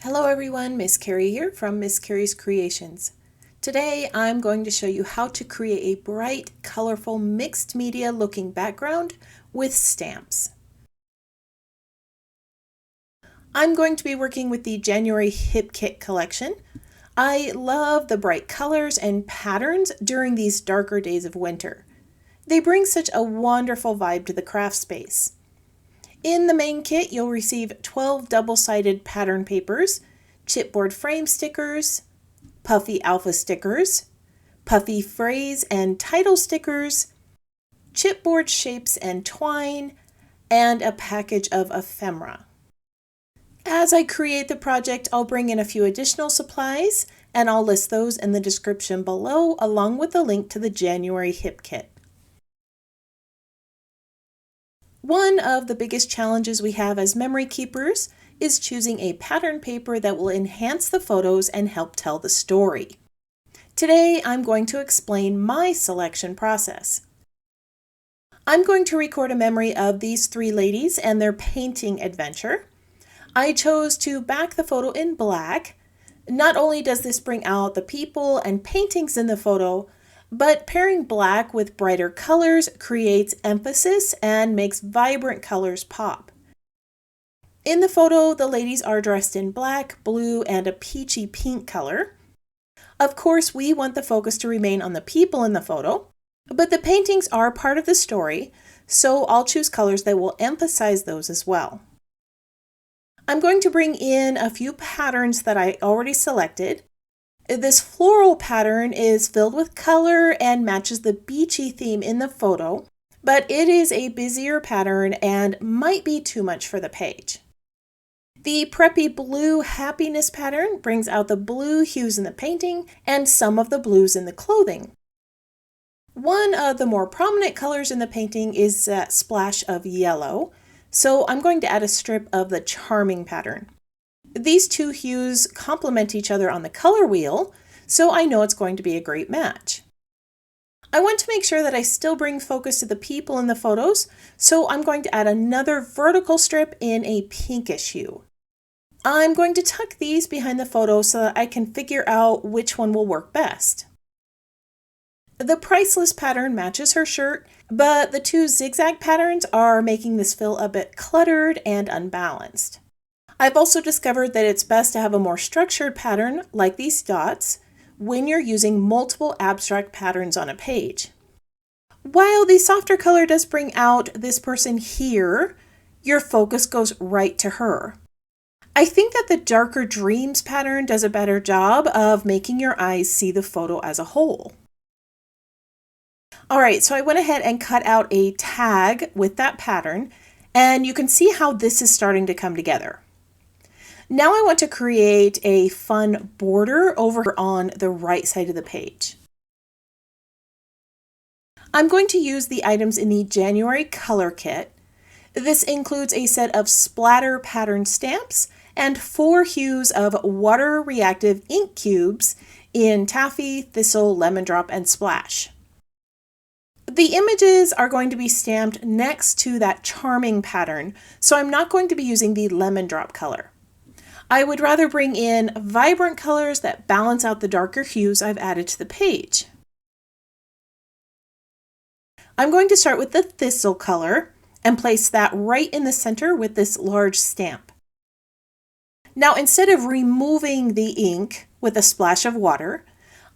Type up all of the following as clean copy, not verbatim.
Hello everyone, Miss Carrie here from Miss Carrie's Creations. Today I'm going to show you how to create a bright, colorful, mixed media looking background with stamps. I'm going to be working with the January Hip Kit collection. I love the bright colors and patterns during these darker days of winter. They bring such a wonderful vibe to the craft space. In the main kit, you'll receive 12 double-sided pattern papers, chipboard frame stickers, puffy alpha stickers, puffy phrase and title stickers, chipboard shapes and twine, and a package of ephemera. As I create the project, I'll bring in a few additional supplies, and I'll list those in the description below, along with a link to the January Hip Kit. One of the biggest challenges we have as memory keepers is choosing a pattern paper that will enhance the photos and help tell the story. Today, I'm going to explain my selection process. I'm going to record a memory of these three ladies and their painting adventure. I chose to back the photo in black. Not only does this bring out the people and paintings in the photo, but pairing black with brighter colors creates emphasis and makes vibrant colors pop. In the photo, the ladies are dressed in black, blue, and a peachy pink color. Of course, we want the focus to remain on the people in the photo, but the paintings are part of the story, so I'll choose colors that will emphasize those as well. I'm going to bring in a few patterns that I already selected. This floral pattern is filled with color and matches the beachy theme in the photo, but it is a busier pattern and might be too much for the page. The preppy blue happiness pattern brings out the blue hues in the painting and some of the blues in the clothing. One of the more prominent colors in the painting is that splash of yellow, so I'm going to add a strip of the charming pattern. These two hues complement each other on the color wheel, so I know it's going to be a great match. I want to make sure that I still bring focus to the people in the photos, so I'm going to add another vertical strip in a pinkish hue. I'm going to tuck these behind the photo so that I can figure out which one will work best. The priceless pattern matches her shirt, but the two zigzag patterns are making this feel a bit cluttered and unbalanced. I've also discovered that it's best to have a more structured pattern, like these dots, when you're using multiple abstract patterns on a page. While the softer color does bring out this person here, your focus goes right to her. I think that the darker dreams pattern does a better job of making your eyes see the photo as a whole. Alright, so I went ahead and cut out a tag with that pattern, and you can see how this is starting to come together. Now I want to create a fun border over on the right side of the page. I'm going to use the items in the January color kit. This includes a set of splatter pattern stamps and 4 hues of water reactive ink cubes in taffy, thistle, lemon drop, and splash. The images are going to be stamped next to that charming pattern, so I'm not going to be using the lemon drop color. I would rather bring in vibrant colors that balance out the darker hues I've added to the page. I'm going to start with the thistle color and place that right in the center with this large stamp. Now, instead of removing the ink with a splash of water,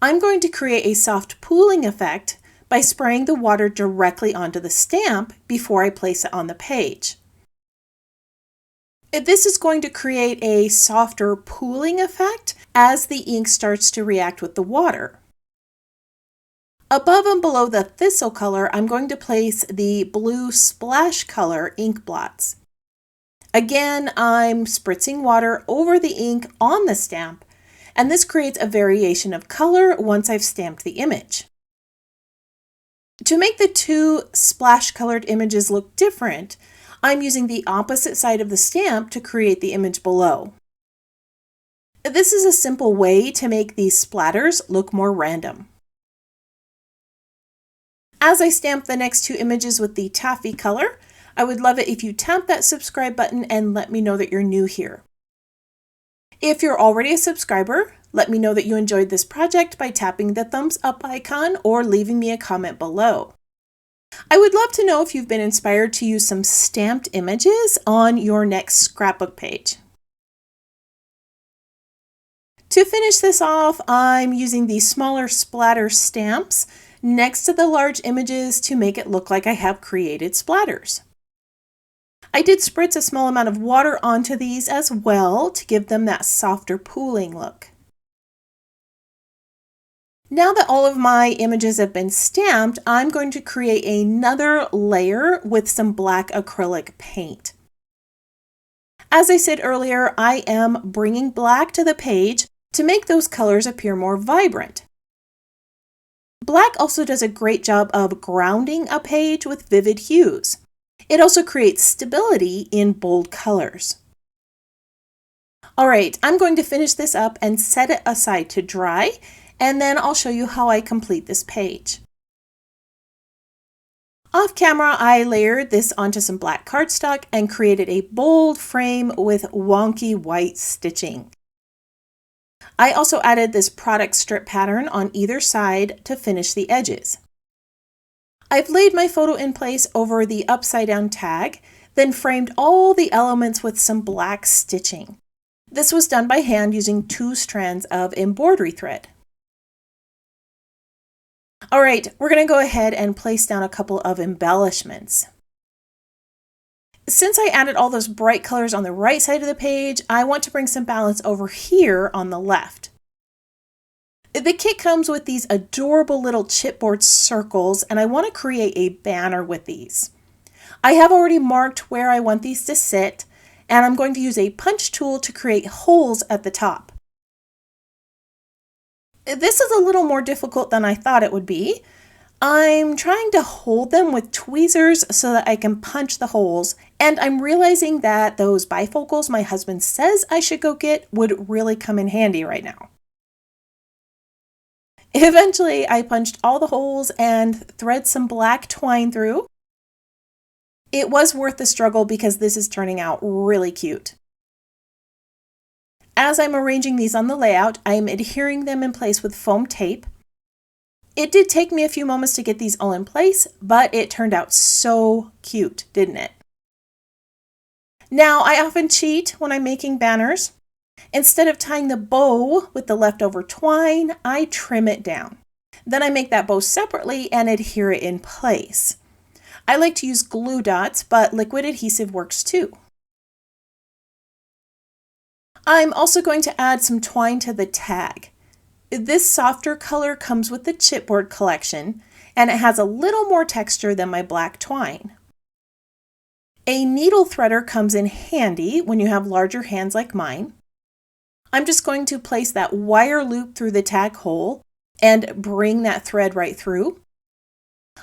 I'm going to create a soft pooling effect by spraying the water directly onto the stamp before I place it on the page. This is going to create a softer pooling effect as the ink starts to react with the water. Above and below the thistle color, I'm going to place the blue splash color ink blots. Again, I'm spritzing water over the ink on the stamp, and this creates a variation of color once I've stamped the image. To make the two splash colored images look different, I'm using the opposite side of the stamp to create the image below. This is a simple way to make these splatters look more random. As I stamp the next 2 images with the taffy color, I would love it if you tap that subscribe button and let me know that you're new here. If you're already a subscriber, let me know that you enjoyed this project by tapping the thumbs up icon or leaving me a comment below. I would love to know if you've been inspired to use some stamped images on your next scrapbook page. To finish this off, I'm using these smaller splatter stamps next to the large images to make it look like I have created splatters. I did spritz a small amount of water onto these as well to give them that softer pooling look. Now that all of my images have been stamped, I'm going to create another layer with some black acrylic paint. As I said earlier, I am bringing black to the page to make those colors appear more vibrant. Black also does a great job of grounding a page with vivid hues. It also creates stability in bold colors. All right, I'm going to finish this up and set it aside to dry, and then I'll show you how I complete this page. Off camera, I layered this onto some black cardstock and created a bold frame with wonky white stitching. I also added this product strip pattern on either side to finish the edges. I've laid my photo in place over the upside down tag, then framed all the elements with some black stitching. This was done by hand using 2 strands of embroidery thread. All right, we're going to go ahead and place down a couple of embellishments. Since I added all those bright colors on the right side of the page, I want to bring some balance over here on the left. The kit comes with these adorable little chipboard circles, and I want to create a banner with these. I have already marked where I want these to sit, and I'm going to use a punch tool to create holes at the top. This is a little more difficult than I thought it would be. I'm trying to hold them with tweezers so that I can punch the holes, and I'm realizing that those bifocals my husband says I should go get would really come in handy right now. Eventually, I punched all the holes and thread some black twine through. It was worth the struggle because this is turning out really cute. As I'm arranging these on the layout, I am adhering them in place with foam tape. It did take me a few moments to get these all in place, but it turned out so cute, didn't it? Now, I often cheat when I'm making banners. Instead of tying the bow with the leftover twine, I trim it down. Then I make that bow separately and adhere it in place. I like to use glue dots, but liquid adhesive works too. I'm also going to add some twine to the tag. This softer color comes with the chipboard collection, and it has a little more texture than my black twine. A needle threader comes in handy when you have larger hands like mine. I'm just going to place that wire loop through the tag hole and bring that thread right through.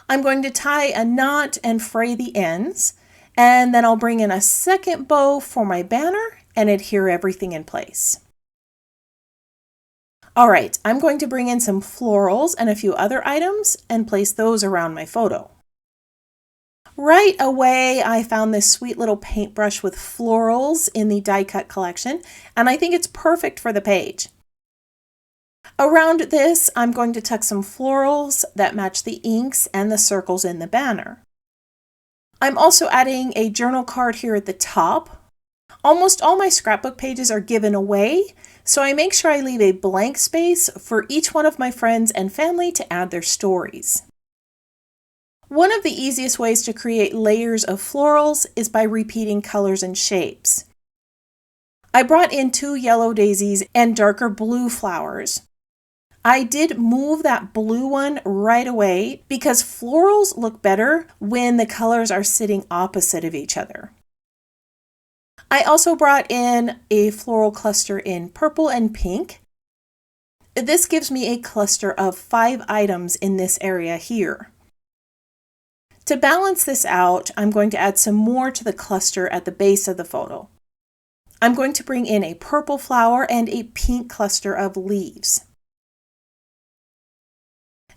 I'm going to tie a knot and fray the ends, and then I'll bring in a second bow for my banner and adhere everything in place. All right, I'm going to bring in some florals and a few other items and place those around my photo. Right away, I found this sweet little paintbrush with florals in the die cut collection, and I think it's perfect for the page. Around this, I'm going to tuck some florals that match the inks and the circles in the banner. I'm also adding a journal card here at the top. Almost all my scrapbook pages are given away, so I make sure I leave a blank space for each one of my friends and family to add their stories. One of the easiest ways to create layers of florals is by repeating colors and shapes. I brought in 2 yellow daisies and darker blue flowers. I did move that blue one right away because florals look better when the colors are sitting opposite of each other. I also brought in a floral cluster in purple and pink. This gives me a cluster of 5 items in this area here. To balance this out, I'm going to add some more to the cluster at the base of the photo. I'm going to bring in a purple flower and a pink cluster of leaves.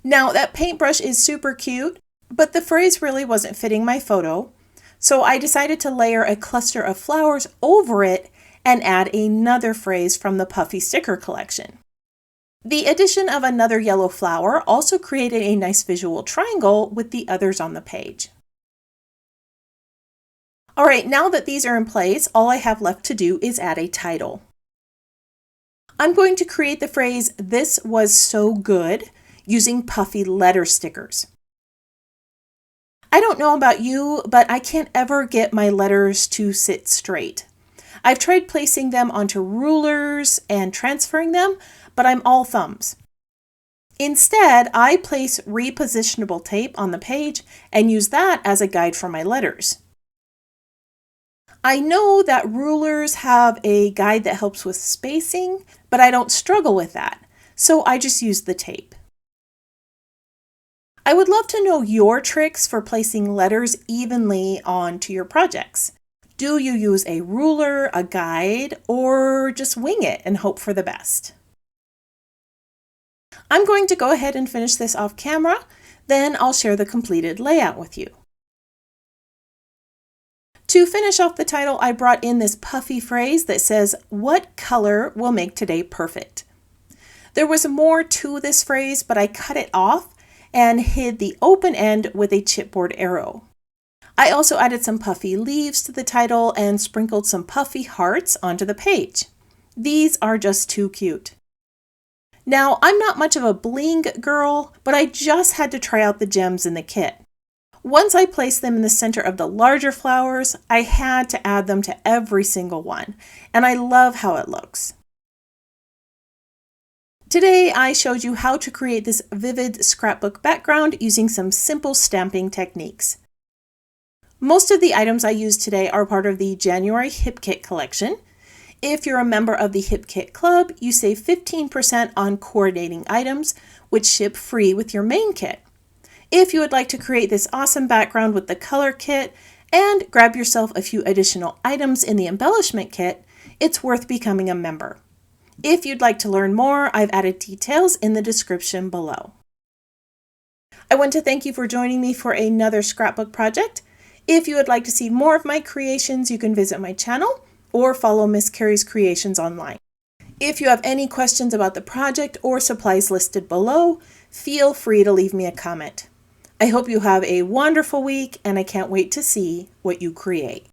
Now, that paintbrush is super cute, but the phrase really wasn't fitting my photo, so I decided to layer a cluster of flowers over it and add another phrase from the puffy sticker collection. The addition of another yellow flower also created a nice visual triangle with the others on the page. Alright, now that these are in place, all I have left to do is add a title. I'm going to create the phrase, "This was so good," using puffy letter stickers. I don't know about you, but I can't ever get my letters to sit straight. I've tried placing them onto rulers and transferring them, but I'm all thumbs. Instead, I place repositionable tape on the page and use that as a guide for my letters. I know that rulers have a guide that helps with spacing, but I don't struggle with that, so I just use the tape. I would love to know your tricks for placing letters evenly onto your projects. Do you use a ruler, a guide, or just wing it and hope for the best? I'm going to go ahead and finish this off camera, then I'll share the completed layout with you. To finish off the title, I brought in this puffy phrase that says, "What color will make today perfect?" There was more to this phrase, but I cut it off and hid the open end with a chipboard arrow. I also added some puffy leaves to the title and sprinkled some puffy hearts onto the page. These are just too cute. Now, I'm not much of a bling girl, but I just had to try out the gems in the kit. Once I placed them in the center of the larger flowers, I had to add them to every single one, and I love how it looks. Today, I showed you how to create this vivid scrapbook background using some simple stamping techniques. Most of the items I used today are part of the January Hip Kit collection. If you're a member of the Hip Kit Club, you save 15% on coordinating items, which ship free with your main kit. If you would like to create this awesome background with the color kit and grab yourself a few additional items in the embellishment kit, it's worth becoming a member. If you'd like to learn more, I've added details in the description below. I want to thank you for joining me for another scrapbook project. If you would like to see more of my creations, you can visit my channel or follow Miss Carrie's Creations online. If you have any questions about the project or supplies listed below, feel free to leave me a comment. I hope you have a wonderful week, and I can't wait to see what you create.